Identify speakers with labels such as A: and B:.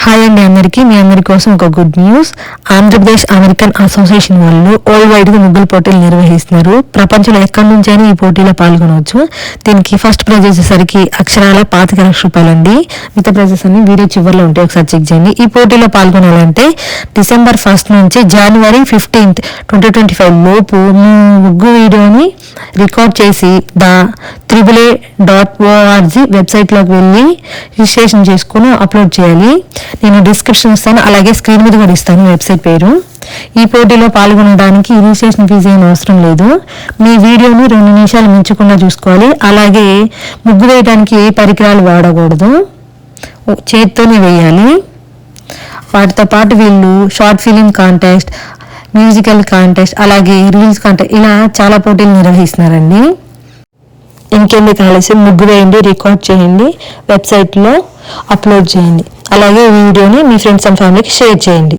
A: Hi అండి అందరికీ, మీ అందరి కోసం ఒక good news. Andhra Pradesh American association వాళ్ళు వరల్డ్ వైడ్గా ముగ్గులు పోటీలు నిర్వహిస్తున్నారు. ప్రపంచంలో ఎక్కడి నుంచైనా ఈ పోటీలో పాల్గొనవచ్చు. దీనికి ఫస్ట్ ప్రైజ్ వచ్చేసరికి అక్షరాల 25,00,000 రూపాయలండి. మిగతా ప్రైజెస్ అన్ని వీడియో చివరిలో ఉంటాయి, ఒకసారి చెక్ చేయండి. ఈ పోటీలో పాల్గొనాలంటే December 1 నుంచి January 15, 2025 లోపు మీ ముగ్గు వీడియోని రికార్డ్ చేసి AAA.org వెబ్సైట్లోకి వెళ్ళి రిజిస్ట్రేషన్ చేసుకుని అప్లోడ్ చేయాలి. నేను డిస్క్రిప్షన్ ఇస్తాను, అలాగే స్క్రీన్ మీద కూడా ఇస్తాను వెబ్సైట్ పేరు. ఈ పోటీలో పాల్గొనడానికి రిజిస్ట్రేషన్ ఫీజు ఏం అవసరం లేదు. మీ వీడియోని 2 నిమిషాలు మించకుండా చూసుకోవాలి. అలాగే ముగ్గు వేయడానికి ఏ పరికరాలు వాడకూడదు, చేత్తోనే వేయాలి. వాటితో పాటు వీళ్ళు short film contest, musical contest, అలాగే రీల్స్ కాంటెస్ట్, ఇలా చాలా పోటీలు నిర్వహిస్తున్నారండి. ఇంకెందుకు ఆలస్యం, ముగ్గు వేయండి, రికార్డ్ చేయండి, వెబ్సైట్లో అప్లోడ్ చేయండి. అలాగే ఈ వీడియోని మీ ఫ్రెండ్స్ అండ్ ఫ్యామిలీకి షేర్ చేయండి.